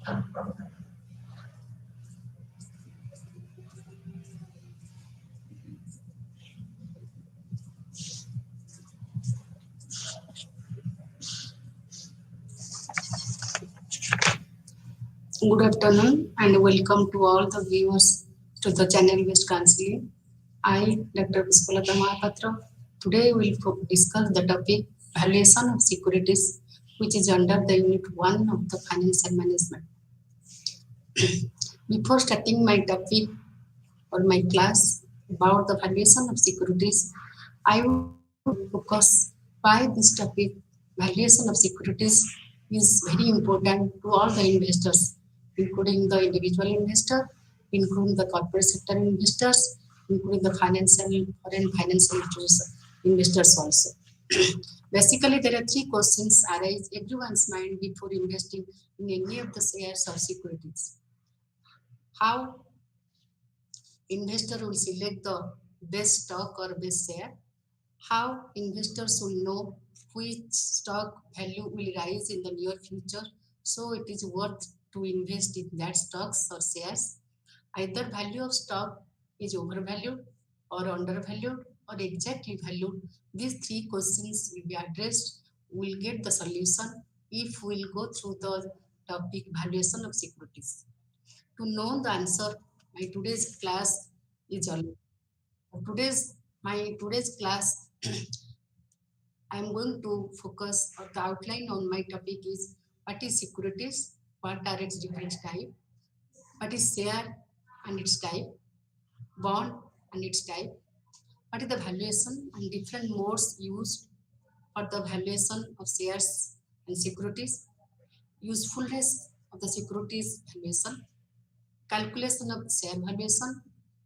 Good afternoon and welcome to all the viewers to the channel West Counseling. I, Dr. Puspalata Mahapatra. Today we will discuss the topic Valuation of Securities, which is under the Unit 1 of the Financial Management. Before starting my topic or my class about the valuation of securities, I would focus why this topic, valuation of securities, is very important to all the investors, including the individual investor, including the corporate sector investors, including the foreign financial investors also. Basically, there are three questions arise everyone's mind before investing in any of the shares or securities. How investor will select the best stock or best share, how investors will know which stock value will rise in the near future, so it is worth to invest in that stocks or shares. Either value of stock is overvalued or undervalued or exactly valued. These three questions will be addressed. We'll get the solution if we'll go through the topic valuation of securities. To know the answer, my today's class is all. Today's class, I'm going to focus on the outline on my topic is what is securities, what are its different type, what is share and its type, bond and its type, what is the valuation and different modes used for the valuation of shares and securities, usefulness of the securities valuation, calculation of share valuation,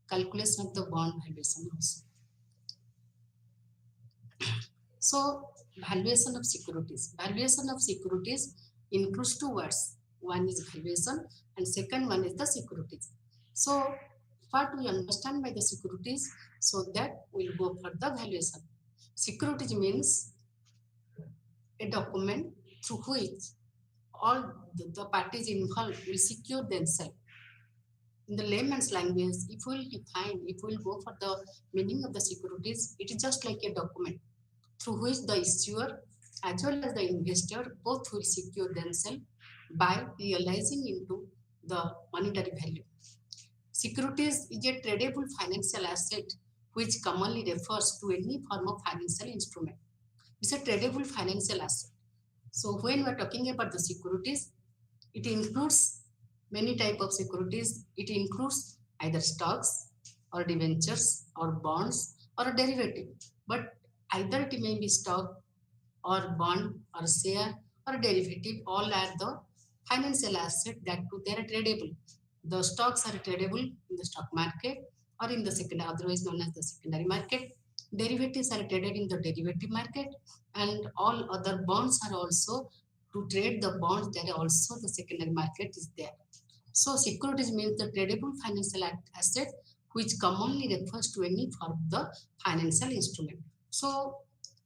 calculation of the bond valuation also. So, valuation of securities. Valuation of securities includes two words. One is valuation and second one is the securities. So, what we understand by the securities, so that we'll go for the valuation. Securities means a document through which all the parties involved will secure themselves. In the layman's language, if we'll go for the meaning of the securities, it is just like a document through which the issuer as well as the investor both will secure themselves by realizing into the monetary value. Securities is a tradable financial asset which commonly refers to any form of financial instrument. It's a tradable financial asset. So when we're talking about the securities, it includes many types of securities. It includes either stocks or debentures or bonds or a derivative. But either it may be stock or bond or share or derivative, all are the financial asset that too they are tradable. The stocks are tradable in the stock market or in the secondary, otherwise known as the secondary market. Derivatives are traded in the derivative market, and all other bonds are also to trade the bonds. There are also the secondary market is there. So securities means the tradable financial asset which commonly refers to any form of the financial instrument. So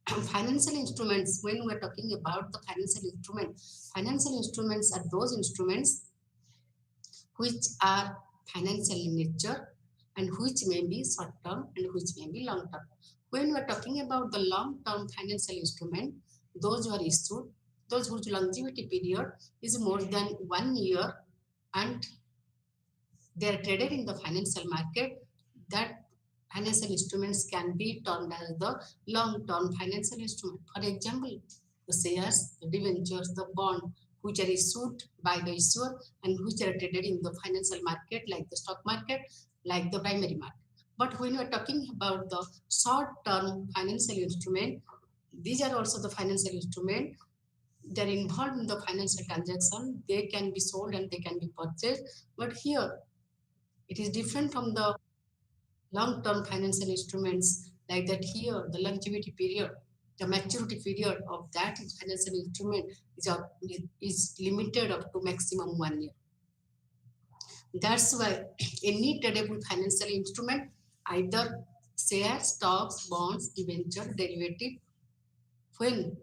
financial instruments, when we are talking about the financial instruments are those instruments which are financial in nature and which may be short term and which may be long term. When we are talking about the long term financial instrument, those who are issued, those whose longevity period is more than 1 year and they are traded in the financial market, that financial instruments can be termed as the long-term financial instrument. For example, the shares, the debentures, the bond, which are issued by the issuer and which are traded in the financial market like the stock market, like the primary market. But when we are talking about the short-term financial instrument, these are also the financial instrument. They are involved in the financial transaction. They can be sold and they can be purchased. But here, it is different from the long-term financial instruments like that. Here the longevity period, the maturity period of that financial instrument is limited up to maximum 1 year. That's why any tradable financial instrument, either shares, stocks, bonds, debenture, derivative, when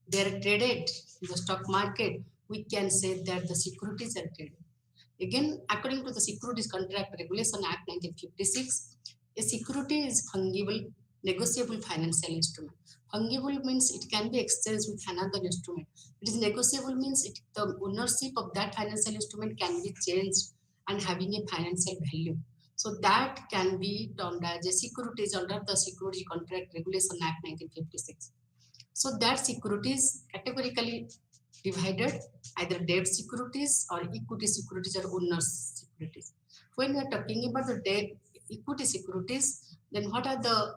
they are traded in the stock market, we can say that the securities are traded. Again, according to the Securities Contract Regulation Act 1956, a security is fungible, negotiable financial instrument. Fungible means it can be exchanged with another instrument. It is negotiable means the ownership of that financial instrument can be changed and having a financial value. So that can be termed as a securities under the Security Contract Regulation Act 1956. So that securities categorically divided either debt securities or equity securities or owners securities. When we are talking about the debt equity securities, then what are the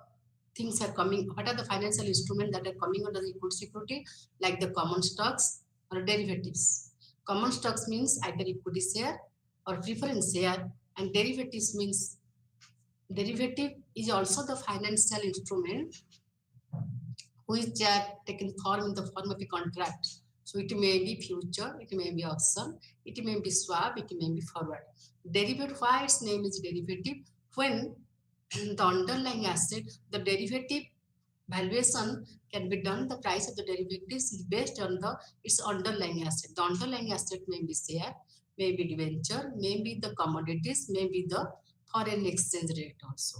things are coming? What are the financial instruments that are coming under the equity security, like the common stocks or derivatives? Common stocks means either equity share or preference share, and derivatives means derivative is also the financial instrument which are taken form in the form of a contract. So it may be future, it may be option, it may be swap, it may be forward. Derivative, why its name is derivative? When the underlying asset, the derivative valuation can be done, the price of the derivatives is based on the its underlying asset. The underlying asset may be share, may be debenture, may be the commodities, may be the foreign exchange rate also.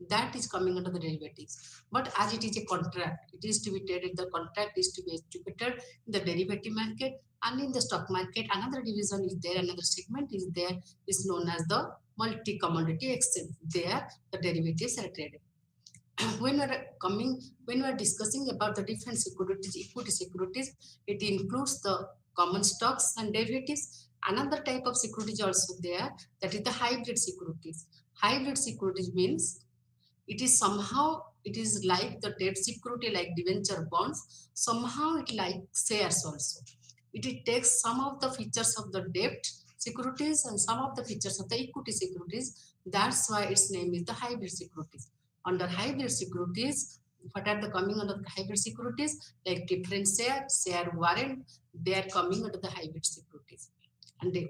That is coming under the derivatives. But as it is a contract, it is to be traded, the contract is to be executed in the derivative market and in the stock market. Another division is there, another segment is there, is known as the multi-commodity exchange. There, the derivatives are traded. When we are discussing about the different securities, equity securities, it includes the common stocks and derivatives. Another type of securities also there, that is the hybrid securities. Hybrid securities means it is somehow, it is like the debt security, like debenture bonds, somehow it like shares also. It takes some of the features of the debt securities and some of the features of the equity securities. That's why its name is the hybrid securities. Under hybrid securities, what are the coming under the hybrid securities? Like different share warrant, they are coming under the hybrid securities. And the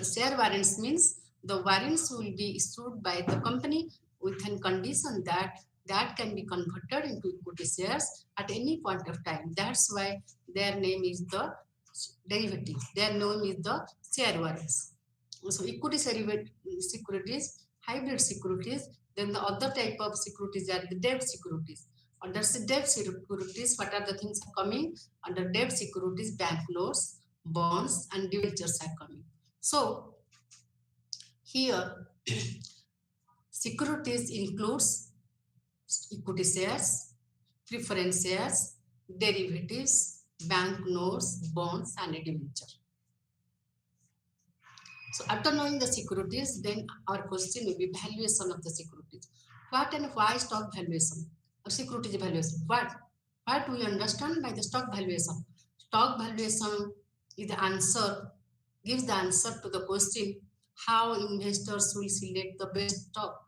share warrants means the warrants will be issued by the company with a condition that that can be converted into equity shares at any point of time. That's why their name is the derivative. Their name is the share warrants. So equity securities, hybrid securities, then the other type of securities are the debt securities. Under the debt securities, what are the things coming? Under debt securities, bank notes, bonds, and debentures are coming. So here, securities includes equity shares, preference shares, derivatives, bank notes, bonds, and a debenture. So after knowing the securities, then our question will be valuation of the securities. What and why stock valuation or securities valuation? What we understand by the stock valuation? Stock valuation is the answer, gives the answer to the question how investors will select the best stock.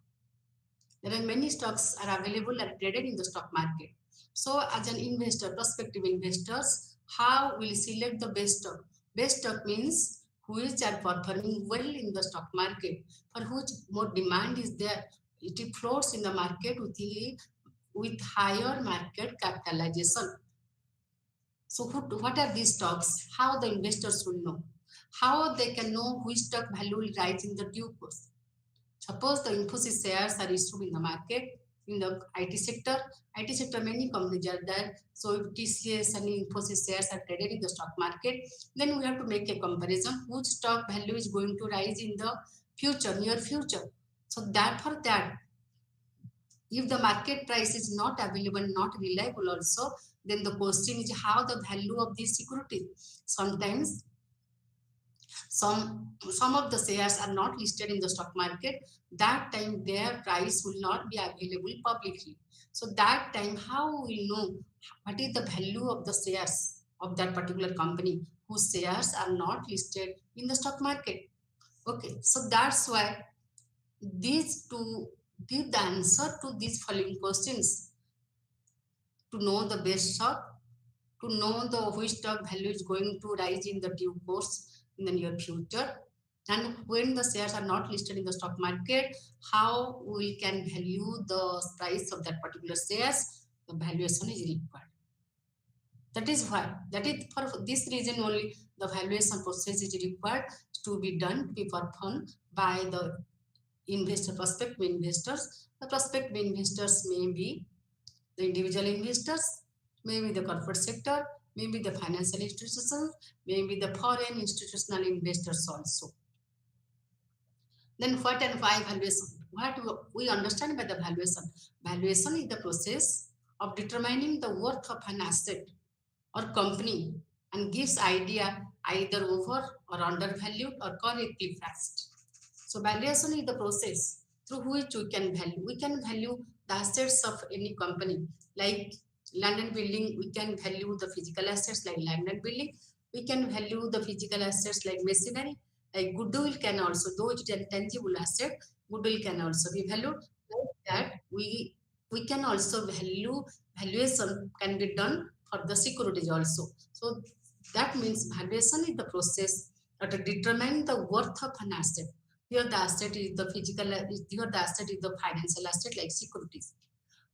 There are many stocks are available and traded in the stock market. So as an investor, prospective investors, how will select the best stock? Best stock means which are performing well in the stock market, for which more demand is there. It floats in the market with higher market capitalization. So what are these stocks? How the investors will know? How they can know which stock value will rise in the due course? Suppose the Infosys shares are issued in the market, in the IT sector. IT sector, many companies are there. So if TCS and Infosys shares are traded in the stock market, then we have to make a comparison which stock value is going to rise in the future, near future. So that for that, if the market price is not available, not reliable also, then the question is how the value of this security. Sometimes some of the shares are not listed in the stock market. That time their price will not be available publicly. So that time how we know what is the value of the shares of that particular company whose shares are not listed in the stock market? Okay, so that's why these two give the answer to these following questions. To know the best stock, to know the which stock value is going to rise in the due course in the near future, and when the shares are not listed in the stock market, how we can value the price of that particular shares, the valuation is required. That is why, that is for this reason only the valuation process is required to be done, to be performed by the prospective investors. The prospective investors may be the individual investors, maybe the corporate sector, maybe the financial institutions, maybe the foreign institutional investors also. Then what and why valuation? What we understand by the valuation? Valuation is the process of determining the worth of an asset or company and gives idea either over or undervalued or correctly priced. So valuation is the process through which we can value. We can value the assets of any company. Like land and building, we can value the physical assets like land and building. We can value the physical assets like machinery. Like goodwill can also, though it is a tangible asset, goodwill can also be valued. Like that, we can also valuation can be done for the securities also. So that means valuation is the process to determine the worth of an asset. Here the asset is the physical, here the asset is the financial asset like securities.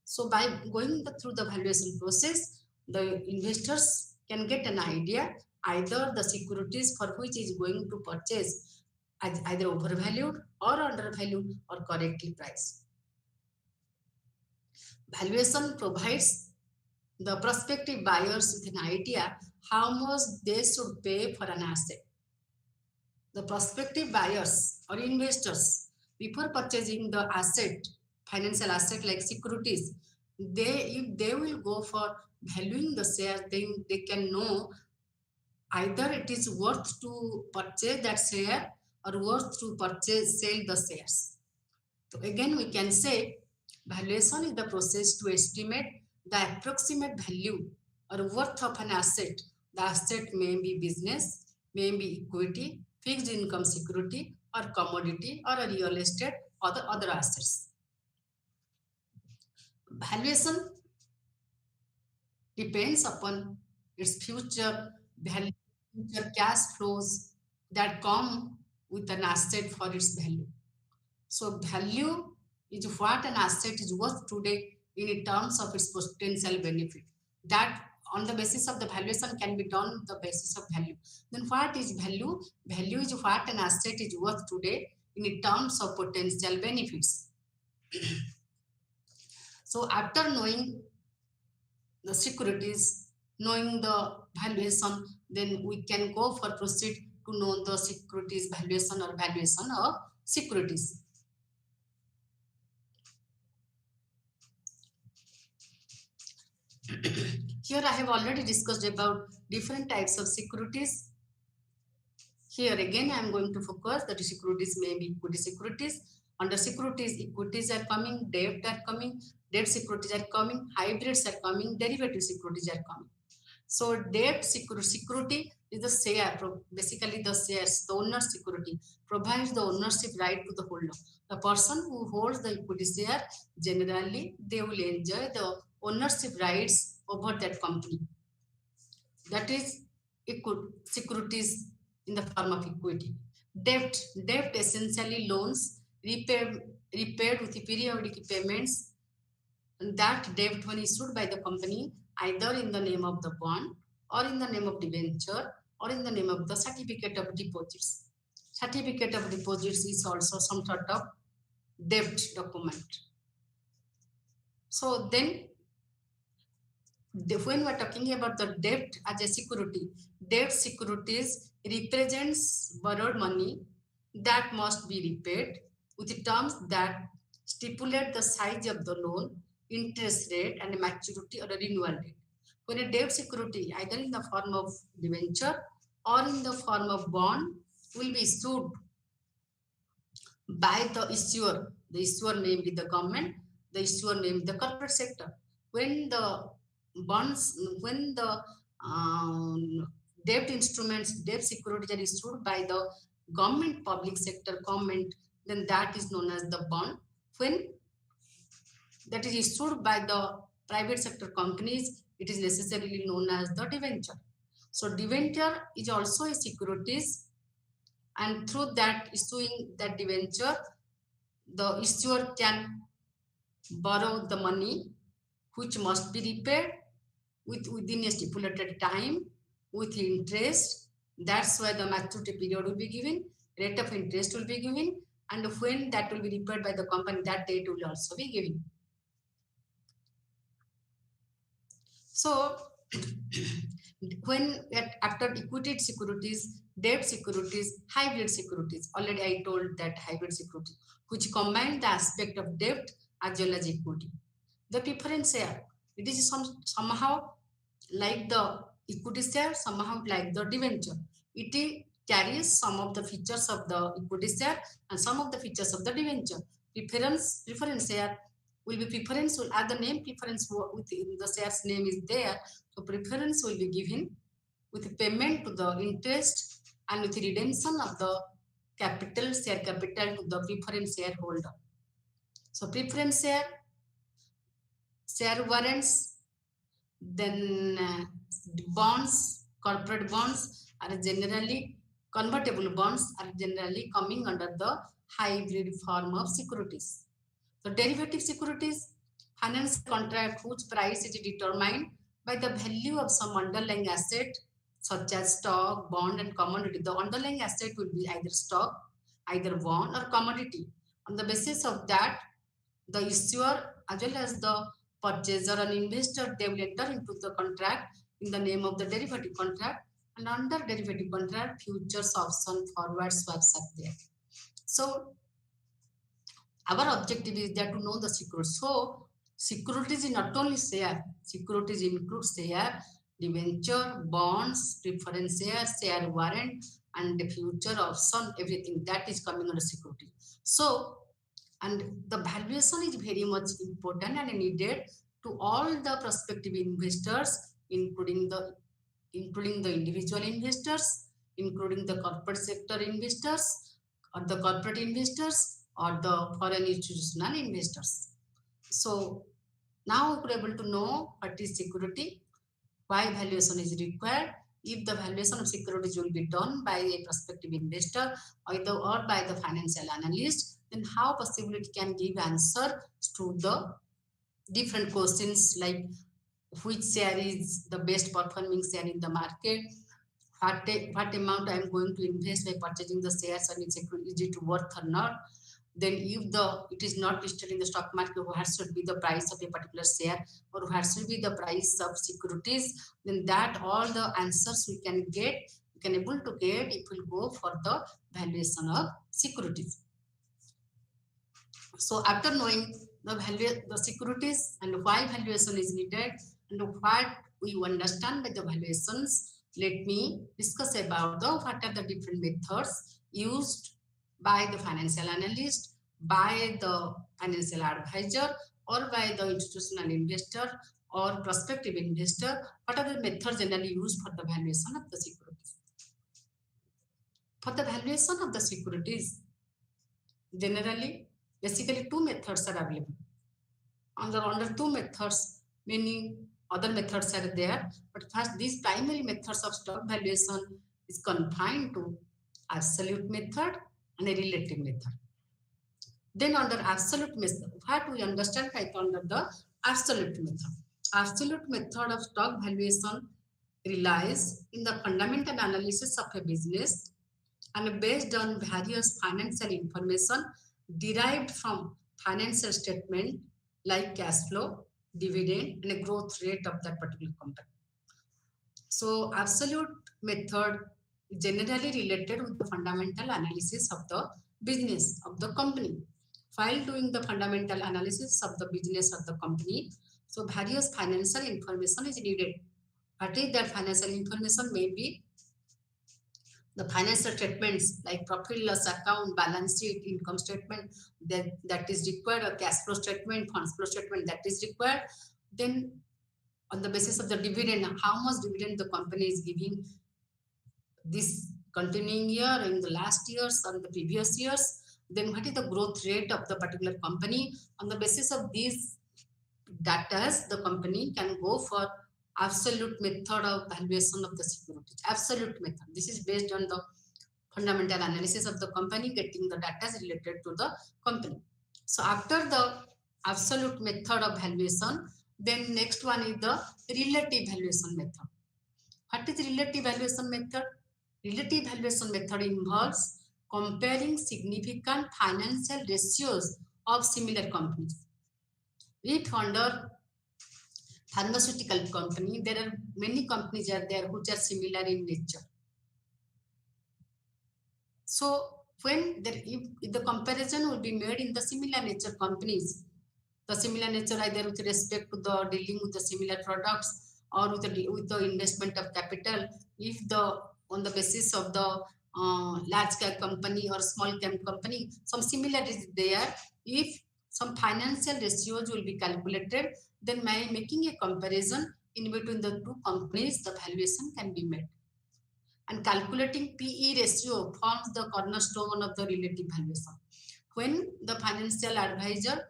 So by going through the valuation process, the investors can get an idea either the securities for which is going to purchase either overvalued or undervalued or correctly priced. Valuation provides the prospective buyers with an idea how much they should pay for an asset. The prospective buyers or investors, before purchasing the asset, financial asset like securities, if they will go for valuing the share, then they can know either it is worth to purchase that share or worth to sell the shares. So again, we can say valuation is the process to estimate the approximate value or worth of an asset. The asset may be business, may be equity, fixed income security, or commodity, or a real estate, or the other assets. Valuation depends upon its future value, future cash flows that come with an asset for its value. So value is what an asset is worth today in terms of its potential benefit. That on the basis of the valuation can be done the basis of value. Then what is value? Value is what an asset is worth today in terms of potential benefits. So after knowing the securities, knowing the valuation, then we can go for proceed to know the securities valuation or valuation of securities. Here I have already discussed about different types of securities. Here again I am going to focus that securities may be equity securities. Under securities, equities are coming, debt are coming, debt securities are coming, hybrids are coming, derivative securities are coming. So debt security is the share, basically the shares, the owner's security, provides the ownership right to the holder. The person who holds the equity share, generally they will enjoy the ownership rights over that company. That is securities in the form of equity. Debt essentially loans repaid with periodic payments. And that debt when issued by the company either in the name of the bond or in the name of debenture or in the name of the certificate of deposits. Certificate of deposits is also some sort of debt document. So then when we are talking about the debt as a security, debt securities represents borrowed money that must be repaid with terms that stipulate the size of the loan, interest rate, and maturity or a renewal date. When a debt security, either in the form of debenture or in the form of bond, will be issued by the issuer may be the government, the issuer may be the corporate sector. When the bonds, when the debt instruments, debt securities are issued by the government, public sector government, then that is known as the bond. When that is issued by the private sector companies, it is necessarily known as the debenture. So debenture is also a securities, and through that issuing that debenture, the issuer can borrow the money which must be repaid within a stipulated time with interest. That's why the maturity period will be given, rate of interest will be given, and when that will be repaid by the company, that date will also be given. So when after equity securities, debt securities, hybrid securities, already I told that hybrid securities, which combine the aspect of debt as well as equity. The preference share, it is somehow like the equity share, somehow like the debenture. It carries some of the features of the equity share and some of the features of the debenture. Preference share will be preference, will add the name preference within the shares name is there. So preference will be given with payment to the interest and with redemption of the share capital to the preference shareholder. So preference share warrants, then bonds, corporate bonds are generally, convertible bonds are generally coming under the hybrid form of securities. So derivative securities, financial contract whose price is determined by the value of some underlying asset such as stock, bond and commodity. The underlying asset will be either stock, either bond or commodity. On the basis of that, the issuer as well as the purchaser and investor, they will enter into the contract in the name of the derivative contract, and under derivative contract, futures, option, forward swaps are there. So our objective is there to know the securities. So securities is not only share, securities include share, debenture, bonds, preference share warrant, and the future option, everything that is coming under security. So, and the valuation is very much important and needed to all the prospective investors, including the individual investors, including the corporate sector investors, or the corporate investors, or the foreign institutional investors. So now we're able to know what is security, why valuation is required, if the valuation of securities will be done by a prospective investor or by the financial analyst, then how possibly it can give answer to the different questions like which share is the best performing share in the market, what amount I am going to invest by purchasing the shares, and is it worth or not. Then if it is not listed in the stock market, what should be the price of a particular share, or what should be the price of securities, then that all the answers we can able to get if we go for the valuation of securities. So after knowing the securities and why valuation is needed and what we understand by the valuations, let me discuss about what are the different methods used by the financial analyst, by the financial advisor, or by the institutional investor or prospective investor. What are the methods generally used for the valuation of the securities? For the valuation of the securities, generally, basically two methods are available. Under two methods, many other methods are there, but first these primary methods of stock valuation is confined to absolute method and a relative method. Then under absolute method, what we understand right under the absolute method. Absolute method of stock valuation relies in the fundamental analysis of a business and based on various financial information derived from financial statement like cash flow, dividend, and a growth rate of that particular company. So absolute method is generally related with the fundamental analysis of the business of the company. While doing the fundamental analysis of the business of the company, so various financial information is needed. What is that financial information? Maybe the financial statements like profit loss account, balance sheet, income statement, that is required, a cash flow statement, funds flow statement, that is required. Then on the basis of the dividend, how much dividend the company is giving this continuing year, in the last years, or the previous years. Then what is the growth rate of the particular company? On the basis of these data, the company can go for absolute method of valuation of the securities. Absolute method. This is based on the fundamental analysis of the company, getting the data related to the company. So after the absolute method of valuation, Then next one is the relative valuation method. What is relative valuation method? Relative valuation method involves comparing significant financial ratios of similar companies. If under pharmaceutical company, there are many companies are there which are similar in nature. So when there, if the comparison will be made in the similar nature companies, the similar nature either with respect to the dealing with the similar products or with the investment of capital, if the on the basis of the large cap company or small cap company, some similarity is there. If some financial ratios will be calculated, then by making a comparison in between the two companies, the valuation can be made. And calculating PE ratio forms the cornerstone of the relative valuation. When the financial advisor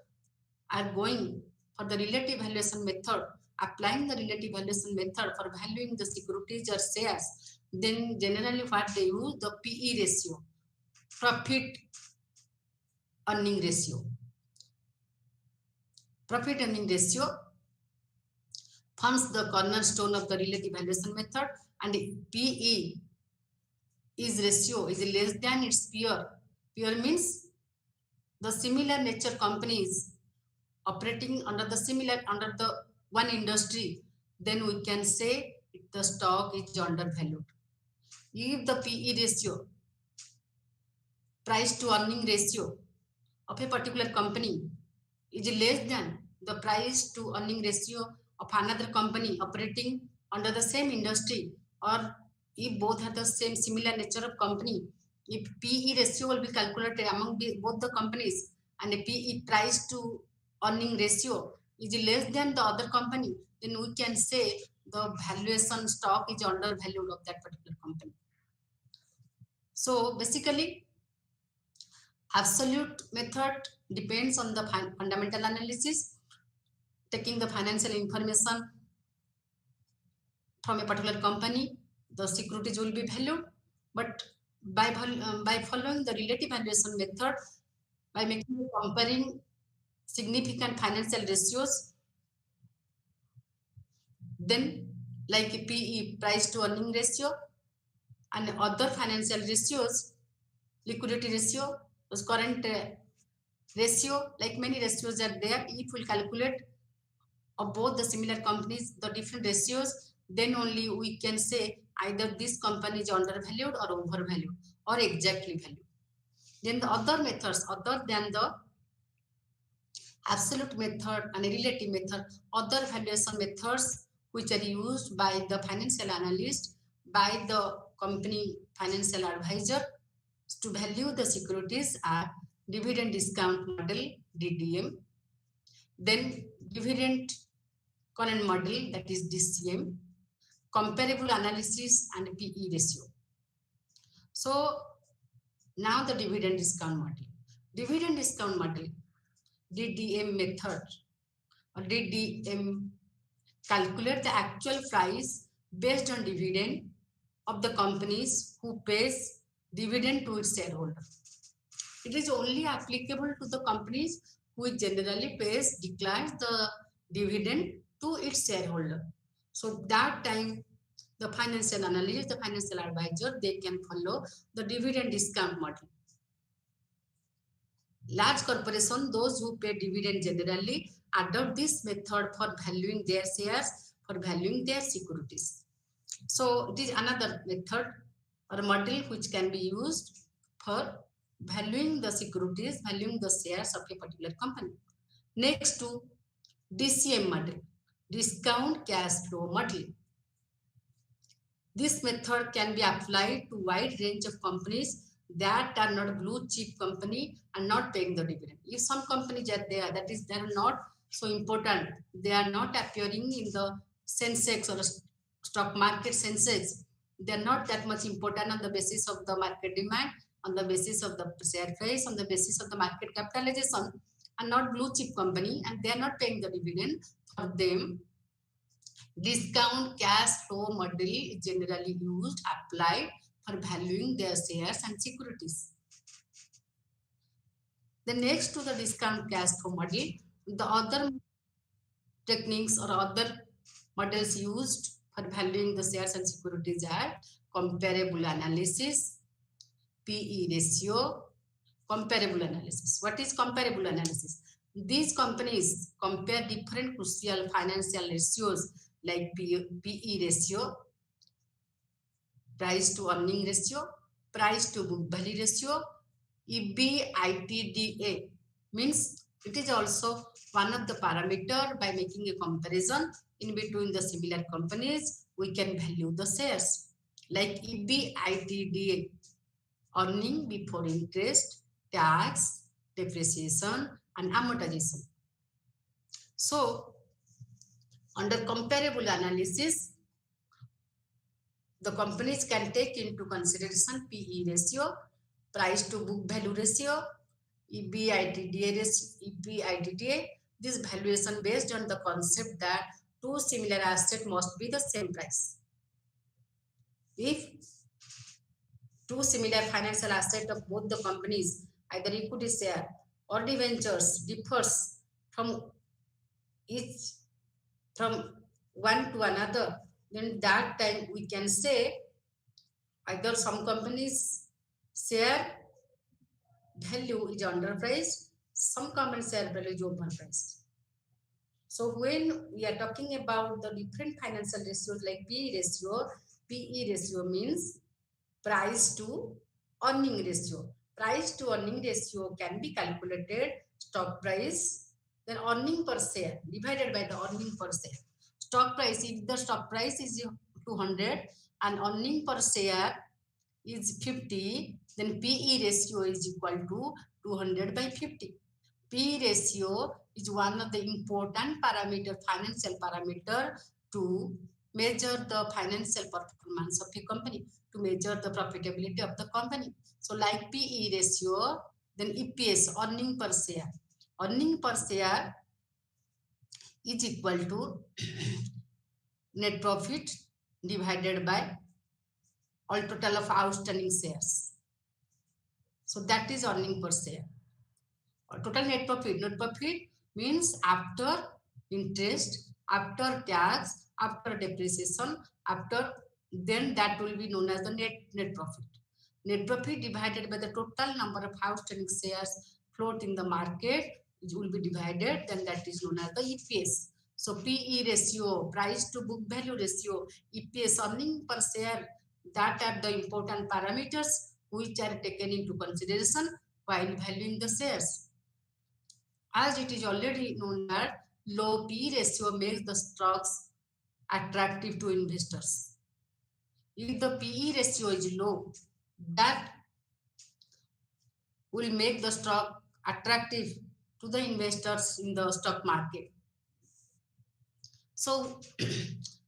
are going for the relative valuation method, applying the relative valuation method for valuing the securities or shares, then generally what they use, the PE ratio, profit earning ratio. Profit earning ratio forms the cornerstone of the relative valuation method, and PE is ratio is less than its peer. Peer means the similar nature companies operating under the one industry, then we can say the stock is undervalued. If the PE ratio, price to earning ratio of a particular company is less than the price to earning ratio of another company operating under the same industry, or if both have the same similar nature of company, if PE ratio will be calculated among both the companies and a PE, price to earning ratio, is less than the other company, then we can say the valuation stock is undervalued of that particular company. So basically, absolute method depends on the fundamental analysis, taking the financial information from a particular company, the securities will be valued. But by following the relative valuation method, by comparing significant financial ratios, then like PE, price to earning ratio, and other financial ratios, liquidity ratio, those current ratio, like many ratios are there. If we calculate of both the similar companies, the different ratios, then only we can say either this company is undervalued or overvalued or exactly valued. Then the other methods, other than the absolute method and relative method, other valuation methods which are used by the financial analyst, by the company financial advisor to value the securities are dividend discount model, DDM, then dividend Conan model, that is DCM, comparable analysis, and PE ratio. So now the dividend discount model. Dividend discount model, DDM method, or DDM calculate the actual price based on dividend of the companies who pays dividend to its shareholder. It is only applicable to the companies who generally declines the dividend to its shareholder. So that time, the financial analyst, the financial advisor, they can follow the dividend discount model. Large corporation, those who pay dividend generally adopt this method for valuing their shares, for valuing their securities. So it is another method or model which can be used for valuing the securities, valuing the shares of a particular company. Next to DCM model, discount cash flow model. This method can be applied to wide range of companies that are not blue chip company and not paying the dividend. If some companies are there, that is, they are not so important, they are not appearing in the Sensex or stock market Sensex, they are not that much important on the basis of the market demand, on the basis of the share price, on the basis of the market capitalization, and not blue chip company, and they are not paying the dividend. For them, discount cash flow model is generally used, applied for valuing their shares and securities. The next to the discount cash flow model, the other techniques or other models used for valuing the shares and securities are comparable analysis, PE ratio, comparable analysis. What is comparable analysis? These companies compare different crucial financial ratios like PE ratio, price to earning ratio, price to book value ratio, EBITDA means it is also one of the parameter. By making a comparison in between the similar companies, we can value the shares like EBITDA, earning before interest, tax, depreciation and amortization. So under comparable analysis, the companies can take into consideration PE ratio, price to book value ratio, EBITDA. This valuation based on the concept that two similar assets must be the same price. If two similar financial assets of both the companies, either equity share or debentures, differs from each from one to another, then that time we can say either some companies share value is underpriced, some company share value is overpriced. So when we are talking about the different financial ratios like PE ratio means price to earning ratio. Price to earning ratio can be calculated stock price, then earning per share divided by the earning per share. Stock price, if the stock price is 200 and earning per share is 50, then PE ratio is equal to 200 by 50. P ratio is one of the important parameter, financial parameter to measure the financial performance of a company, to measure the profitability of the company. So like PE ratio, then EPS, earning per share. Earning per share is equal to net profit divided by all total of outstanding shares. So that is earning per share. Total net profit. Net profit means after interest, after tax, after depreciation, after, then that will be known as the net profit. Net profit divided by the total number of outstanding shares float in the market, which will be divided, then that is known as the EPS. So PE ratio, price to book value ratio, EPS, earning per share, that are the important parameters which are taken into consideration while valuing the shares. As it is already known that low P ratio makes the stocks attractive to investors. If the PE ratio is low, that will make the stock attractive to the investors in the stock market. So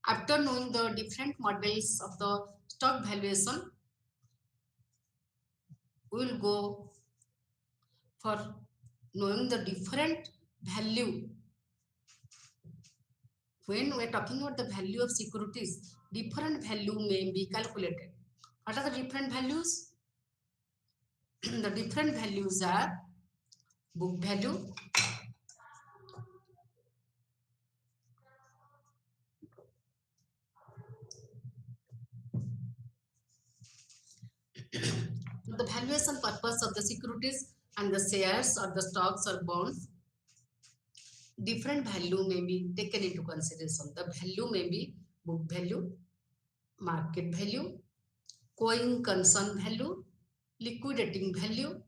after knowing the different models of the stock valuation, we will go for knowing the different value. When we are talking about the value of securities, different value may be calculated. What are the different values? The different values are book value, the valuation purpose of the securities and the shares or the stocks or bonds. Different value may be taken into consideration. The value may be book value, market value, going concern value, liquidating value,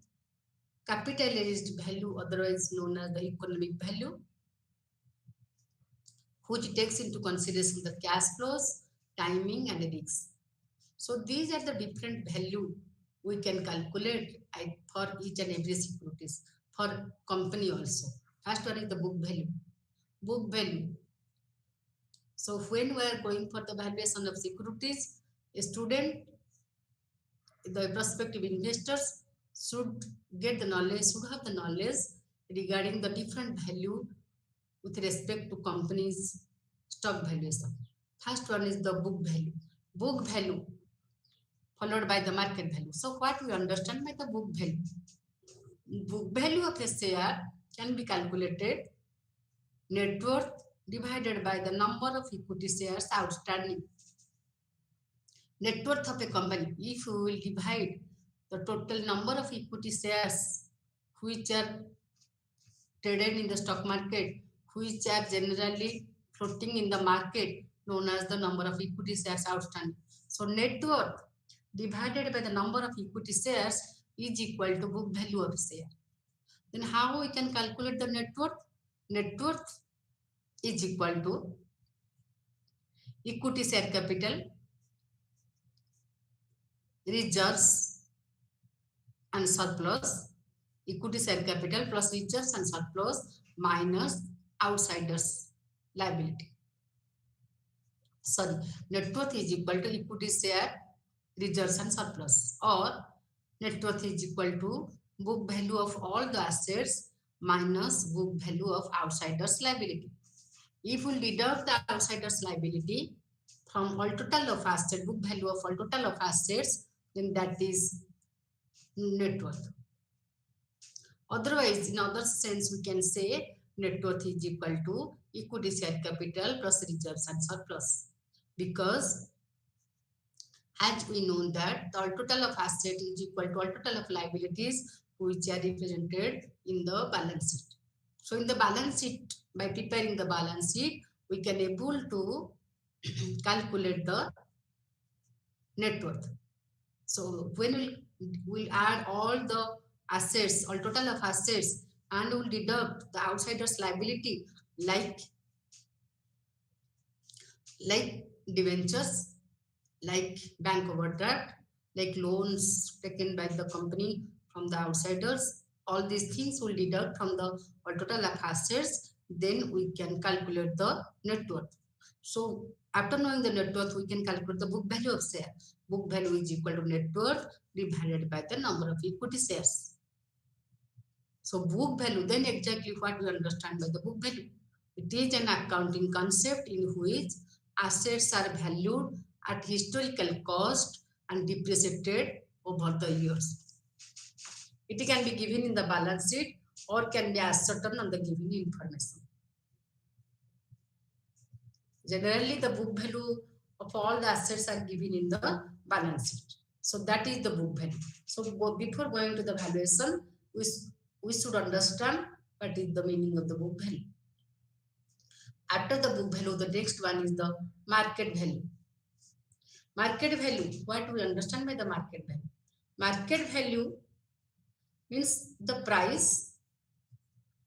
capitalized value, otherwise known as the economic value, which takes into consideration the cash flows, timing and risks. So these are the different value we can calculate for each and every securities for company also. First one is the book value. Book value. So when we are going for the valuation of securities, a student, the prospective investors should get the knowledge, should have the knowledge regarding the different value with respect to companies' stock valuation. First one is the book value. Book value followed by the market value. So what we understand by the book value? Book value of a share can be calculated net worth divided by the number of equity shares outstanding. Net worth of a company, if we will divide the total number of equity shares which are traded in the stock market, which are generally floating in the market, known as the number of equity shares outstanding. So net worth divided by the number of equity shares is equal to book value of share. Then how we can calculate the net worth? Net worth is equal to equity share capital, reserves and surplus, equity share capital plus reserves and surplus minus outsiders liability. Sorry, net worth is equal to equity share, reserves and surplus, or net worth is equal to book value of all the assets minus book value of outsiders liability. If we deduct the outsiders liability from all total of assets, book value of all total of assets, then that is net worth. Otherwise, in other sense, we can say net worth is equal to equity share capital plus reserves and surplus. Because as we know that the total of assets is equal to all total of liabilities which are represented in the balance sheet. So in the balance sheet, by preparing the balance sheet, we can able to calculate the net worth. So when we'll add all the assets, all total of assets, and we'll deduct the outsiders liability like debentures, like bank overdraft, like loans taken by the company from the outsiders. All these things will deduct from the total of assets. Then we can calculate the net worth. So after knowing the net worth, we can calculate the book value of share. Book value is equal to net worth divided by the number of equity shares. So book value, then exactly what we understand by the book value. It is an accounting concept in which assets are valued at historical cost and depreciated over the years. It can be given in the balance sheet or can be ascertained on the given information. Generally, the book value of all the assets are given in the balance sheet. So that is the book value. So before going to the valuation, we should understand what is the meaning of the book value. After the book value, the next one is the market value. Market value, what we understand by the market value? Market value means the price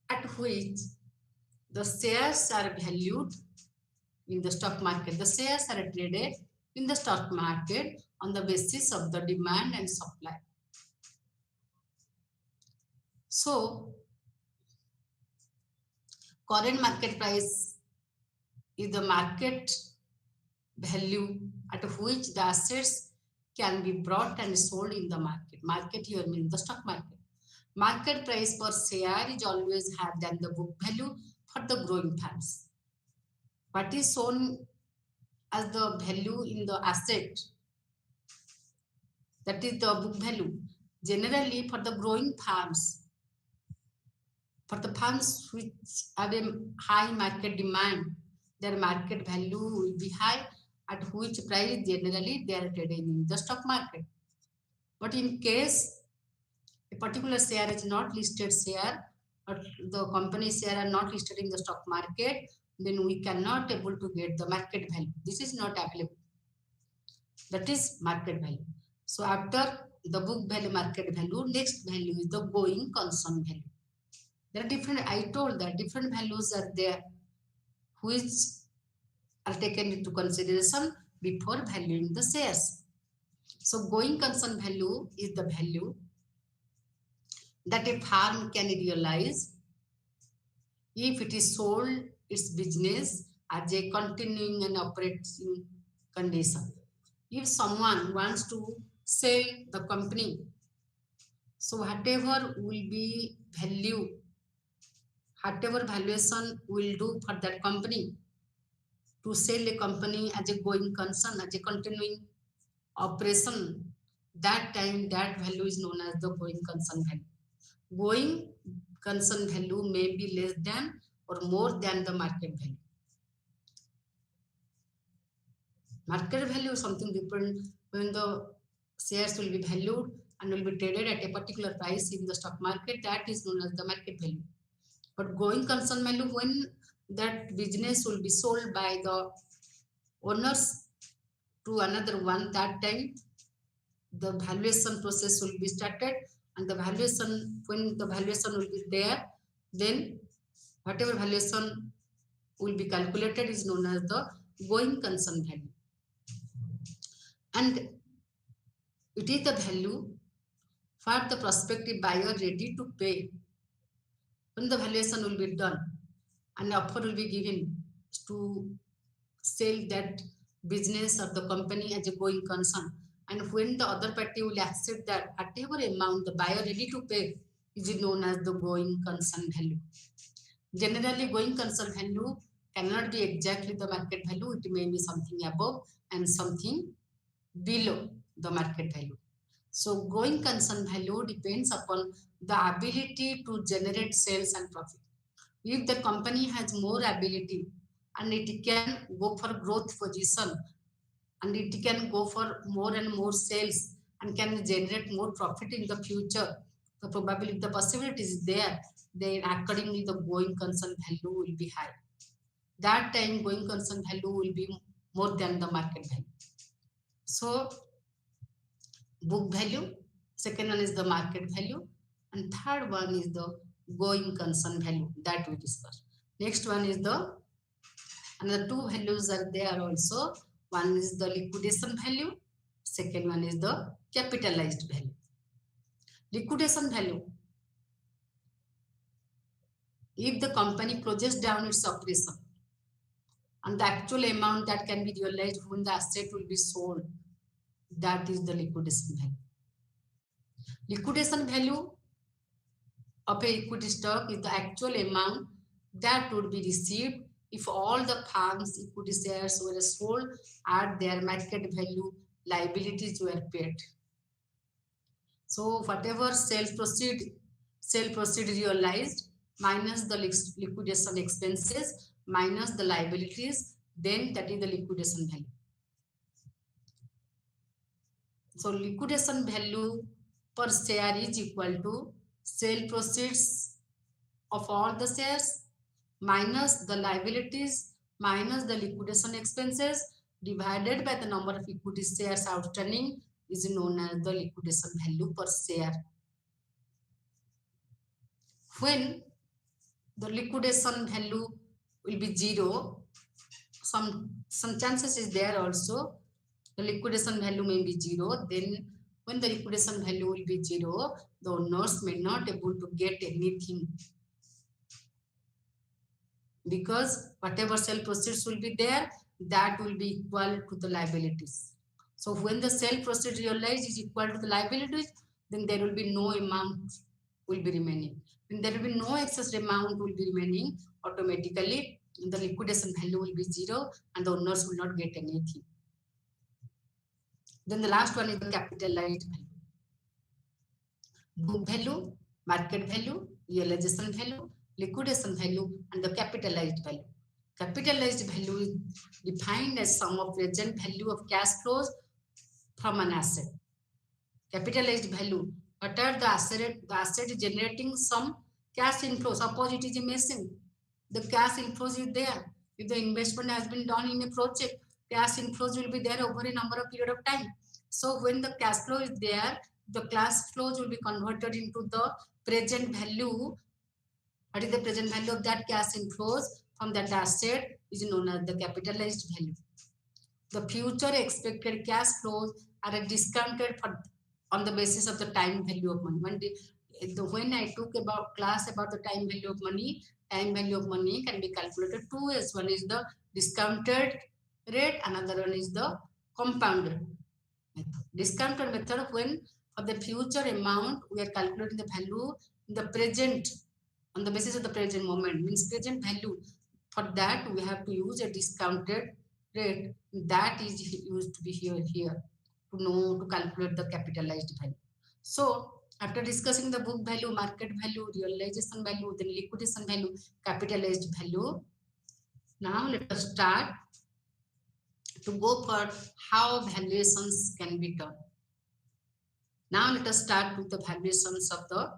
at which the shares are valued in the stock market. The shares are traded in the stock market on the basis of the demand and supply. So, current market price is the market value at which the assets can be brought and sold in the market. Market here means the stock market. Market price per share is always higher than the book value for the growing firms. What is shown as the value in the asset, that is the book value. Generally, for the growing firms, for the firms which have a high market demand, their market value will be high, at which price generally they are trading in the stock market. But in case a particular share is not listed share, or the company share are not listed in the stock market, then we cannot able to get the market value. This is not available. That is market value. So after the book value, market value, next value is the going concern value. There are different, I told that different values are there which are taken into consideration before valuing the shares. So going concern value is the value that a firm can realize if it is sold its business as a continuing and operating condition. If someone wants to sell the company, so whatever will be value, whatever valuation will do for that company to sell a company as a going concern, as a continuing operation, that time that value is known as the going concern value. Going concern value may be less than or more than the market value. Market value is something different when the shares will be valued and will be traded at a particular price in the stock market. That is known as the market value. But going concern value, when that business will be sold by the owners to another one, that time the valuation process will be started, and the valuation, when the valuation will be there, then whatever valuation will be calculated is known as the going concern value. And it is the value for the prospective buyer ready to pay when the valuation will be done and offer will be given to sell that business or the company as a going concern. And when the other party will accept that whatever amount the buyer ready to pay is known as the going concern value. Generally, going concern value cannot be exactly the market value. It may be something above and something below the market value. So going concern value depends upon the ability to generate sales and profit. If the company has more ability and it can go for growth position and it can go for more and more sales and can generate more profit in the future, the probability, the possibility is there, then accordingly the going concern value will be high. That time going concern value will be more than the market value. So book value, second one is the market value, and third one is the going concern value that we discussed. Next one is the, another two values are there also. One is the liquidation value, second one is the capitalized value. Liquidation value, if the company closes down its operation and the actual amount that can be realized when the asset will be sold, that is the liquidation value. Liquidation value of a equity stock is the actual amount that would be received if all the firm's equity shares were sold at their market value, liabilities were paid. So whatever sale proceed realized minus the liquidation expenses minus the liabilities, then that is the liquidation value. So liquidation value per share is equal to sale proceeds of all the shares minus the liabilities minus the liquidation expenses divided by the number of equity shares outstanding is known as the liquidation value per share. When the liquidation value will be zero, some chances is there also, the liquidation value may be zero, then when the liquidation value will be zero, the owners may not able to get anything, because whatever sale proceeds will be there, that will be equal to the liabilities. So when the sale proceeds realized is equal to the liabilities, then there will be no amount will be remaining. When there will be no excess amount will be remaining, automatically the liquidation value will be zero and the owners will not get anything. Then the last one is the capitalized value. Book value, market value, realization value, liquidation value, and the capitalized value. Capitalized value is defined as sum of present value of cash flows from an asset. Capitalized value, what are the asset generating some cash inflow. Suppose it is a machine, the cash inflows is there. If the investment has been done in a project, cash inflows will be there over a number of period of time. So when the cash flow is there, the cash flows will be converted into the present value. What is the present value of that cash inflows from that asset is known as the capitalized value. The future expected cash flows are discounted for, on the basis of the time value of money. When I took about class about the time value of money can be calculated two ways. One is the discounted rate, another one is the compounded method. Discounted method, when for the future amount we are calculating the value in the present on the basis of the present moment, means present value. For that we have to use a discounted rate that is used to be here to calculate the capitalized value. So after discussing the book value, market value, realization value, then liquidation value, capitalized value, now let us start to go for how valuations can be done. Now let us start with the valuations of the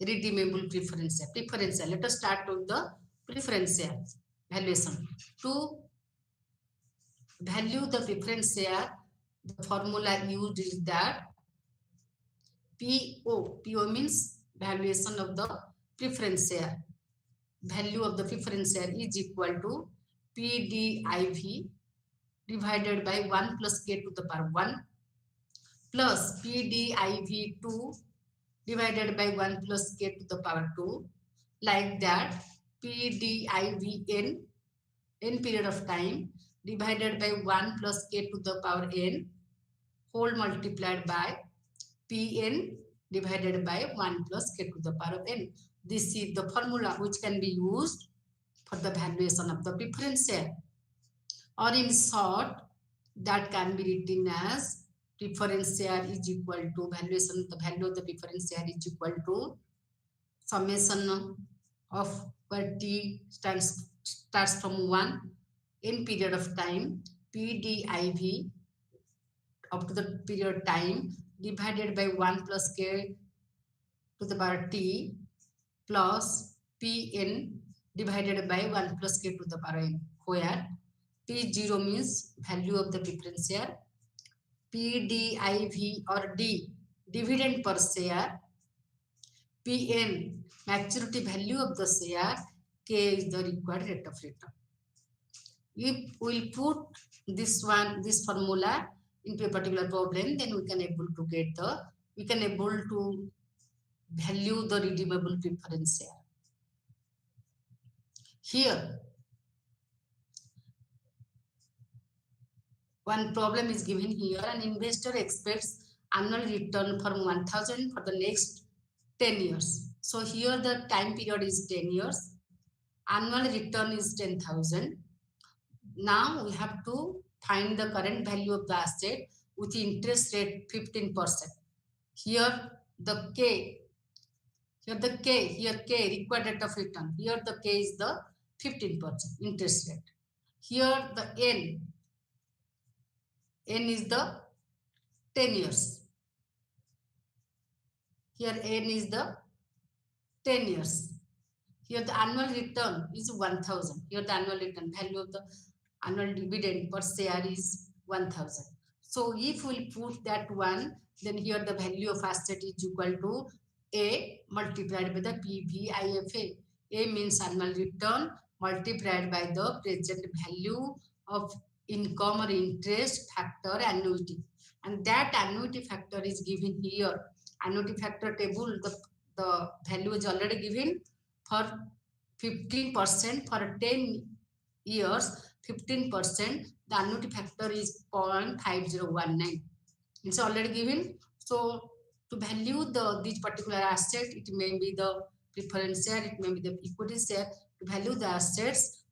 redeemable preference share. Preference share. Let us start with the preference share valuation. To value the preference share, the formula used is that PO. PO means valuation of the preference share. Value of the preference share is equal to PDIV divided by 1 plus k to the power 1 plus PDIV2 divided by 1 plus k to the power 2. Like that, PDIVN, n period of time, divided by 1 plus k to the power n, whole multiplied by Pn divided by 1 plus k to the power of n. This is the formula which can be used for the valuation of the preference share. Or in short, that can be written as preference share is equal to valuation, the value of the preference share is equal to summation of where t starts from 1 in period of time, PDIV up to the period time divided by 1 plus k to the power t plus Pn divided by 1 plus k to the power n, where P0 means value of the preference share, PDIV or D dividend per share, Pn maturity value of the share, K is the required rate of return. If we put this formula into a particular problem, then we can able to value the redeemable preference share. Here, one problem is given here. An investor expects annual return from 1,000 for the next 10 years. So here the time period is 10 years. Annual return is 10,000. Now we have to find the current value of the asset with interest rate 15%. Here the K, here K required rate of return. Here the K is the 15% interest rate. Here the N is the 10 years. Here N is the 10 years. Here the annual return is 1,000. Here the annual return value of the annual dividend per share is 1,000. So if we put that one, then here the value of asset is equal to A multiplied by the PVIFA. A means annual return multiplied by the present value of income or interest factor annuity. And that annuity factor is given here. Annuity factor table, the value is already given for 15% for 10 years, 15%, the annuity factor is 0.5019. It's already given. So to value this particular asset, it may be the preference share, it may be the equity share. To value the assets,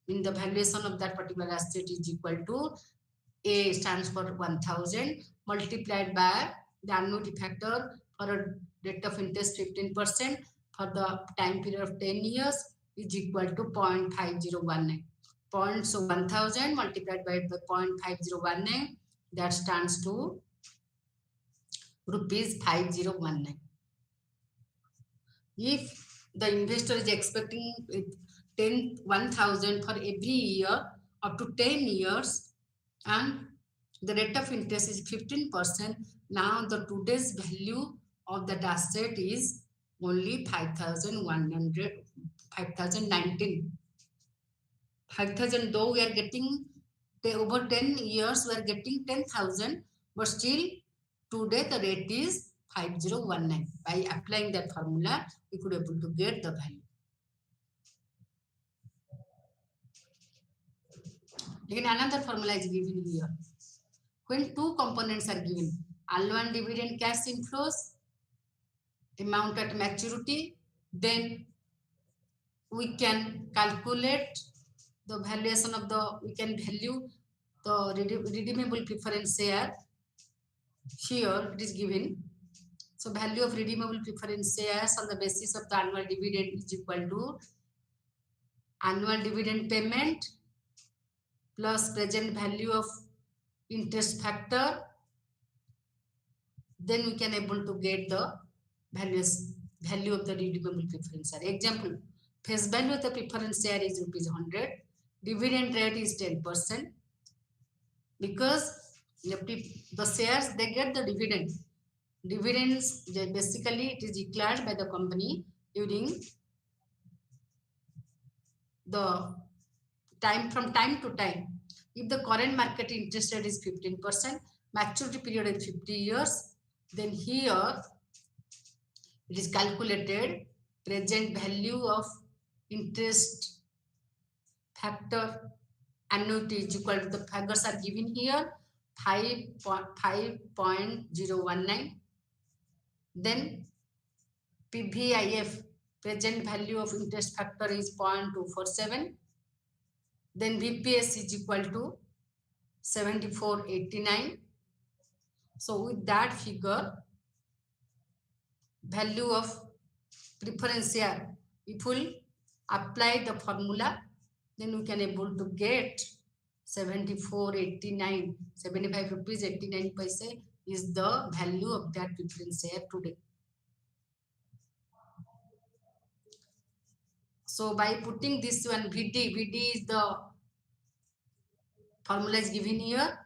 in the valuation of that particular asset is equal to A stands for 1,000 multiplied by the annuity factor for a rate of interest 15% for the time period of 10 years is equal to 0.5019. So 1,000 multiplied by the 0.5019, that stands to rupees 5019. If the investor is expecting 1,000 for every year up to 10 years and the rate of interest is 15%, now the today's value of that asset is only 5,019. 5,000, though we are getting over 10 years, we are getting 10,000, but still today the rate is 5019. By applying that formula, we could able to get the value. Again, another formula is given here. When two components are given, annual dividend cash inflows, amount at maturity, then we can calculate the valuation of we can value the redeemable preference share. Here it is given. So value of redeemable preference shares on the basis of the annual dividend is equal to annual dividend payment plus present value of interest factor, then we can able to get the value of the redeemable preference share. Example, face value of the preference share is ₹100, dividend rate is 10%, because the shares they get the dividend. Dividends basically it is declared by the company during the time to time. If the current market interest rate is 15%, maturity period is 50 years, then here it is calculated present value of interest factor annuity is equal to, the figures are given here, 5.019. Then PVIF present value of interest factor is 0.247. Then VPS is equal to 7489. So with that figure, value of preference share, if we apply the formula, then we can able to get 7489, 75 rupees 89 paise is the value of that preference share today. So by putting this one VD is the formula is given here.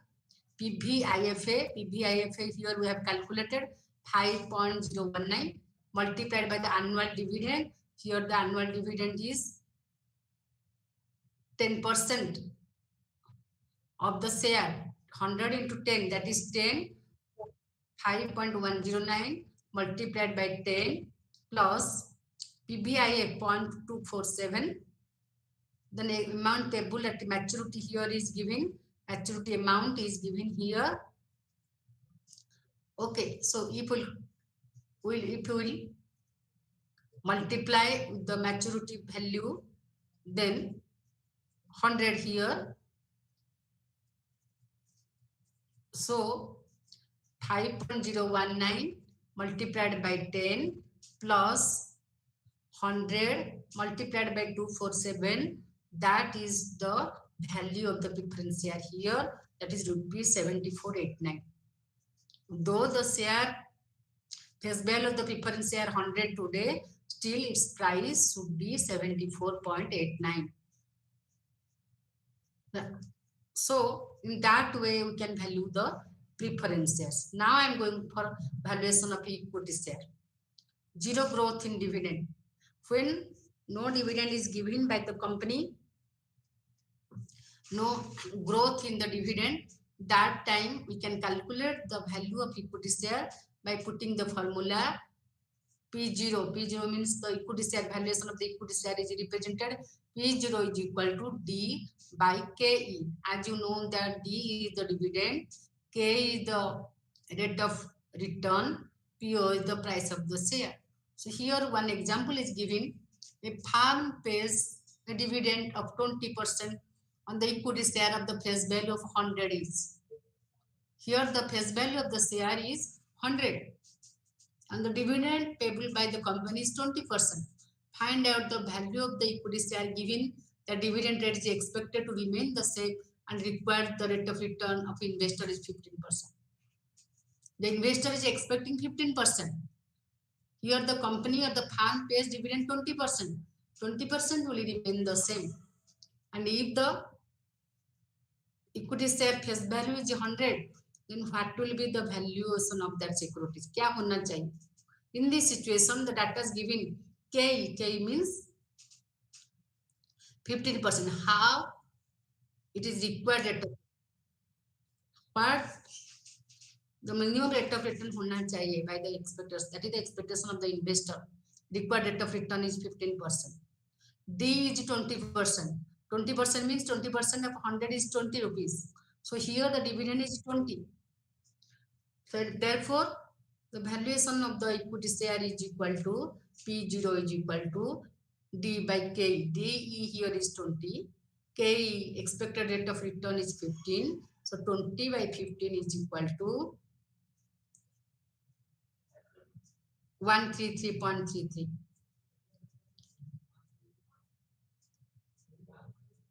PVIFA here we have calculated 5.019 multiplied by the annual dividend. Here the annual dividend is 10% of the share. 100 into 10, that is 10. 5.109 multiplied by 10 plus PBIA 0.247. The amount payable at maturity here is given. Maturity amount is given here. Okay, so if we will multiply the maturity value, then 100 here. So 5.019 multiplied by 10 plus 100 multiplied by 247, that is the value of the preference share here, that is rupees 7489. Though the share face value of the preference share 100 today, still its price should be 74.89. So in that way we can value the preference shares. Now I am going for valuation of equity share. Zero growth in dividend. When no dividend is given by the company, no growth in the dividend, that time we can calculate the value of equity share by putting the formula P0. P0 means the equity share valuation of the equity share is represented. P0 is equal to D by KE. As you know that D is the dividend, K is the rate of return, PO is the price of the share. So here one example is given. A firm pays a dividend of 20% on the equity share of the face value of 100 is. Here the face value of the share is 100 and the dividend payable by the company is 20%. Find out the value of the equity share given the dividend rate is expected to remain the same and required the rate of return of investor is 15%. The investor is expecting 15%. Here the company or the firm pays dividend 20%. 20% will remain the same. And if the equity share face value is 100, then what will be the valuation of that securities? Kya hona chahiye? In this situation, the data is given K. K means 15%. How? It is required rate of, but the minimum rate of return hona chahiye by the expecters. That is the expectation of the investor. Required rate of return is 15%. D is 20%. 20% means 20% of 100 is 20 rupees. So here the dividend is 20. So therefore, the valuation of the equity share is equal to P0 is equal to D by K. D here is 20. K expected rate of return is 15. So 20 by 15 is equal to 133.33.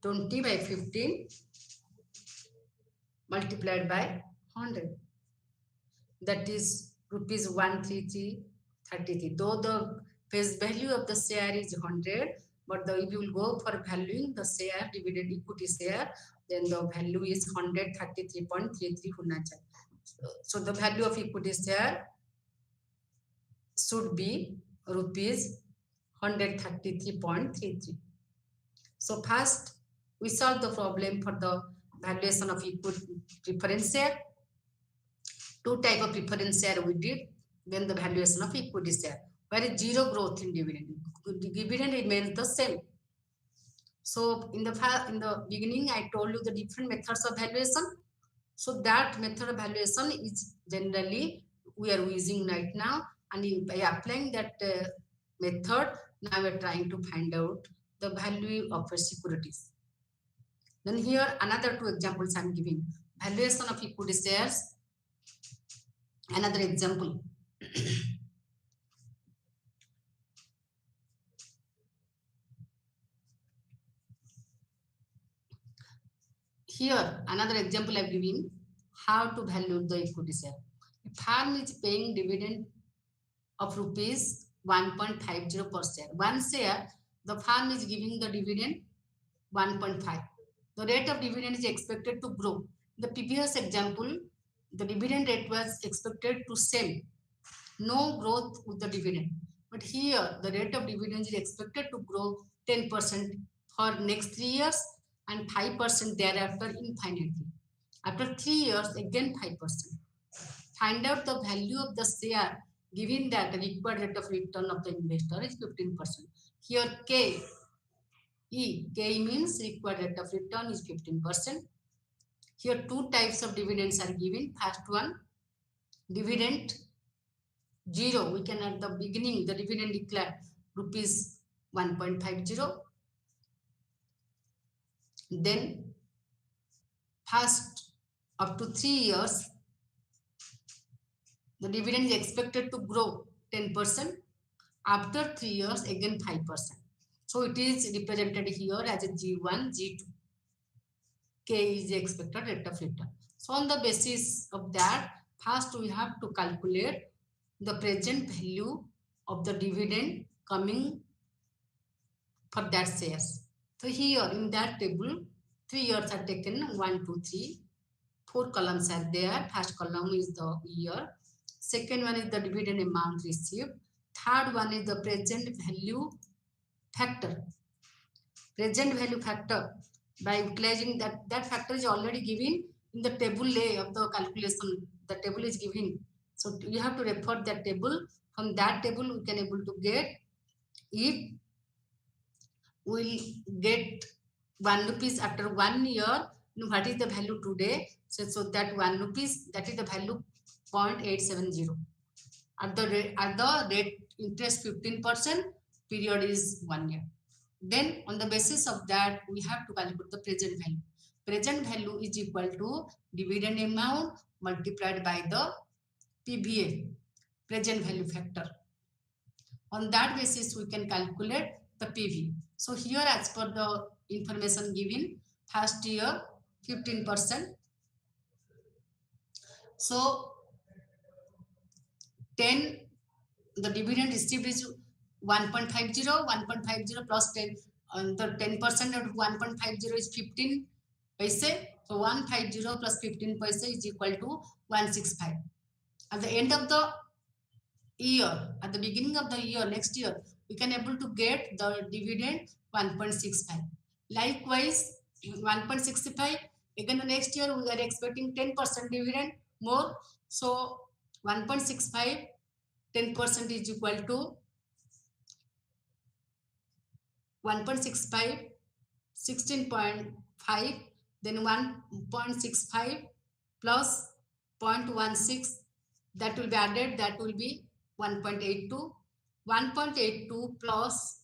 20 by 15 multiplied by 100. That is rupees 133.33. Though the face value of the share is 100, but if you will go for valuing the share, dividend equity share, then the value is 133.33 होना चाहिए. So the value of equity share should be rupees 133.33. So first we solve the problem for the valuation of equity preference share. Two type of preference share we did. Then the valuation of equity share, where is zero growth in dividend. Dividend remains the same. So in the beginning, I told you the different methods of valuation. So that method of valuation is generally we are using right now, and by applying that method, now we are trying to find out the value of securities. Then here another two examples I am giving. Valuation of equity shares. Another example. Here another example I am giving how to value the equity share. A firm is paying dividend of rupees 1.50 per share. One share, the firm is giving the dividend 1.5. The rate of dividend is expected to grow. The previous example, the dividend rate was expected to same. No growth with the dividend. But here, the rate of dividend is expected to grow 10% for next 3 years and 5% thereafter infinitely. After 3 years, again 5%. Find out the value of the share given that the required rate of return of the investor is 15%. Here K means required rate of return is 15%. Here two types of dividends are given. First one, dividend 0. We can at the beginning, the dividend declared rupees 1.50. Then first up to 3 years, the dividend is expected to grow 10%. After 3 years, again 5%. So it is represented here as a G1, G2. K is the expected rate of return. So on the basis of that, first we have to calculate the present value of the dividend coming for that shares. So here in that table, 3 years are taken, 1, 2, 3. 4 columns are there. First column is the year. Second one is the dividend amount received. Third one is the present value factor. Present value factor, by utilizing that factor is already given in the table A of the calculation. The table is given. So you have to refer that table. From that table, we can able to get if we'll get 1 rupees after 1 year. What is the value today? So that 1 rupees, that is the value 0.870. At the rate interest 15%, period is 1 year. Then on the basis of that, we have to calculate the present value. Present value is equal to dividend amount multiplied by the PVA, present value factor. On that basis, we can calculate the PV. So here, as per the information given, first year 15%. So 10, the dividend received is 1.50, 1.50 plus 10, the 10% of 1.50 is 15 paise. So 150 plus 15 paise is equal to 165. At the end of the year, at the beginning of the year, next year, we can able to get the dividend 1.65. Likewise, 1.65, again the next year we are expecting 10% dividend more. So 1.65, 10% is equal to 1.65, 16.5, then 1.65 plus 0.16, that will be added, that will be 1.82. 1.82 plus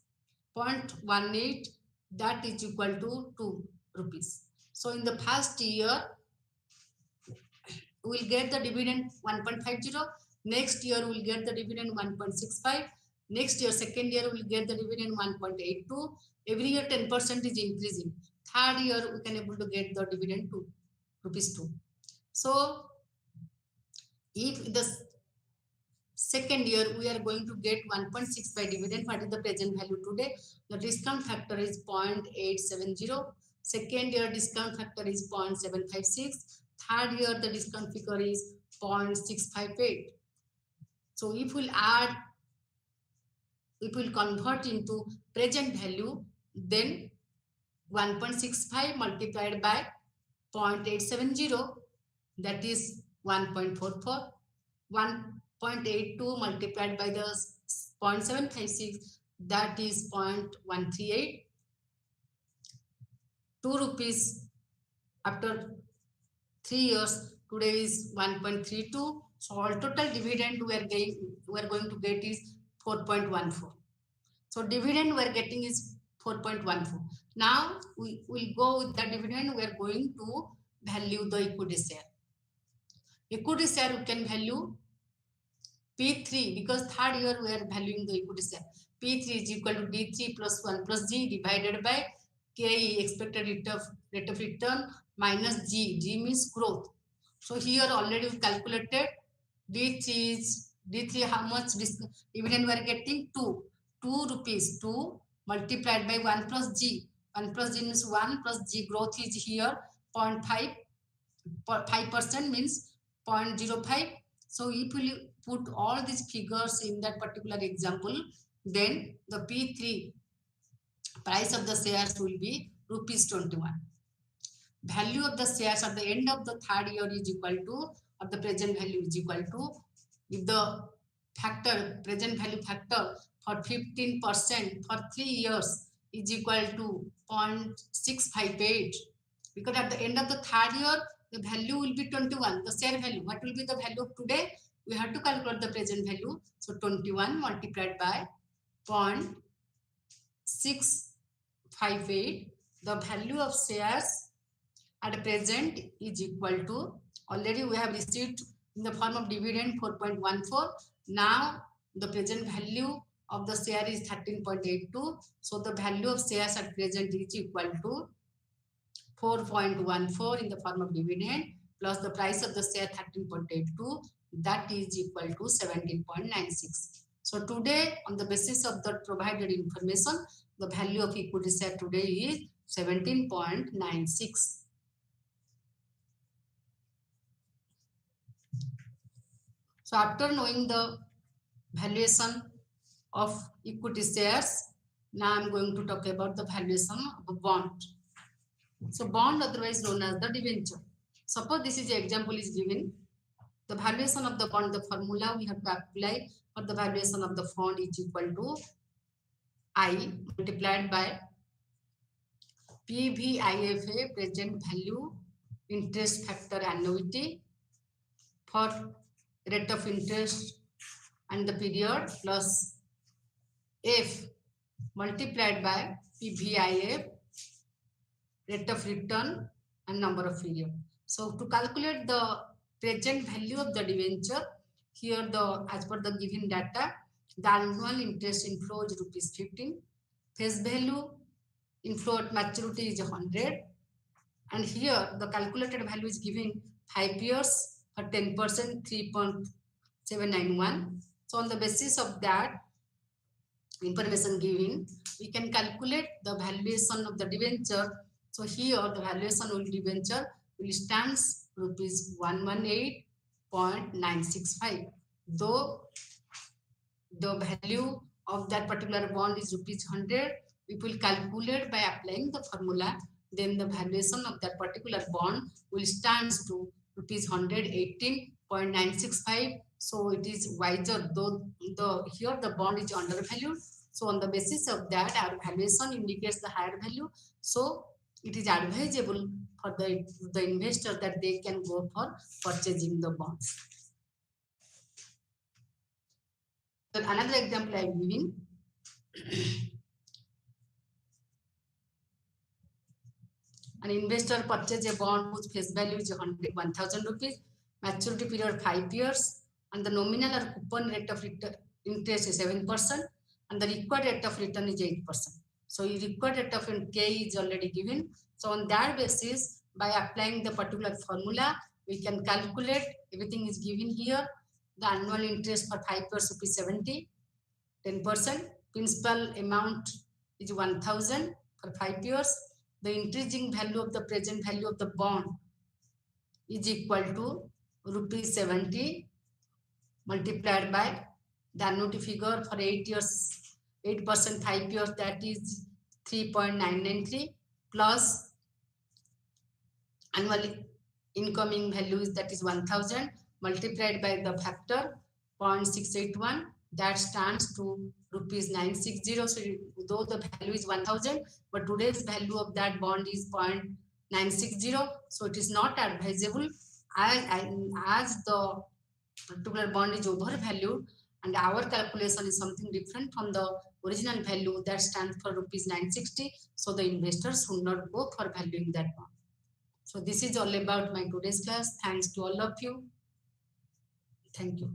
0.18, that is equal to 2 rupees. So in the first year, we will get the dividend 1.50. Next year, we will get the dividend 1.65. Next year, second year, we will get the dividend 1.82. Every year, 10% is increasing. Third year, we can able to get the dividend 2 rupees 2. So if the second year we are going to get 1.65 dividend, what is the present value today? The discount factor is 0.870. Second year discount factor is 0.756. Third year the discount figure is 0.658. So if we'll add, if we'll convert into present value, then 1.65 multiplied by 0.870, that is 1.44. 1.82 multiplied by the 0.756, that is 0.138. 2 rupees after 3 years today is 1.32. So all total dividend we are going to get is 4.14. So dividend we are getting is 4.14. Now we will go with the dividend. We are going to value the equity share. Equity share we can value P3, because third year we are valuing the equity share. P3 is equal to D3 plus 1 plus G divided by KE, expected rate of return, minus G. G means growth. So here already we calculated D3 how much dividend we are getting? 2. 2 rupees. 2 multiplied by 1 plus G. 1 plus G means 1 plus G. Growth is here 0.5. 5% means 0.05. So if we put all these figures in that particular example, then the P3 price of the shares will be rupees 21. Value of the shares at the end of the third year is equal to, or the present value is equal to, if the factor, present value factor for 15% for 3 years is equal to 0.658, because at the end of the third year the value will be 21, the share value. What will be the value of today? We have to calculate the present value. So 21 multiplied by 0.658, the value of shares at present is equal to, already we have received in the form of dividend 4.14. Now the present value of the share is 13.82. So the value of shares at present is equal to 4.14 in the form of dividend plus the price of the share 13.82, that is equal to 17.96. So today, on the basis of the provided information, the value of equity share today is 17.96. So after knowing the valuation of equity shares, now I am going to talk about the valuation of a bond. So bond, otherwise known as the debenture. Suppose this is the example is given. The valuation of the bond, the formula we have to apply for the valuation of the fund is equal to I multiplied by PVIFA, present value, interest factor annuity for rate of interest and the period, plus F multiplied by PVIF, rate of return and number of period. So to calculate the present value of the debenture, here the as per the given data, the annual interest inflow is rupees 15, face value inflow at maturity is 100, and here the calculated value is given 5 years for 10%, 3.791. So on the basis of that information given, we can calculate the valuation of the debenture. So here the valuation of debenture will stands rupees 118.965. Though the value of that particular bond is rupees 100, we will calculate by applying the formula. Then the valuation of that particular bond will stands to rupees 118.965. So it is wiser, though here the bond is undervalued. So on the basis of that, our valuation indicates the higher value. So it is advisable for the investor that they can go for purchasing the bonds. Then another example I am giving. An investor purchased a bond whose face value is 1,000 rupees, maturity period 5 years, and the nominal or coupon rate of interest is 7%, and the required rate of return is 8%. So the required rate of K is already given. So on that basis, by applying the particular formula, we can calculate. Everything is given here. The annual interest for 5 years rupees 70, 10%. Principal amount is 1000 for 5 years. The increasing value of the present value of the bond is equal to rupees 70 multiplied by the annuity figure for 8 years, 8% 5 years, that is 3.993 plus annual incoming values, that is 1000 multiplied by the factor 0.681, that stands to rupees 960. So though the value is 1000, but today's value of that bond is 0.960, so it is not advisable as the particular bond is overvalued and our calculation is something different from the original value that stands for rupees 960. So the investors should not go for valuing that bond. So this is all about my today's class. Thanks to all of you. Thank you.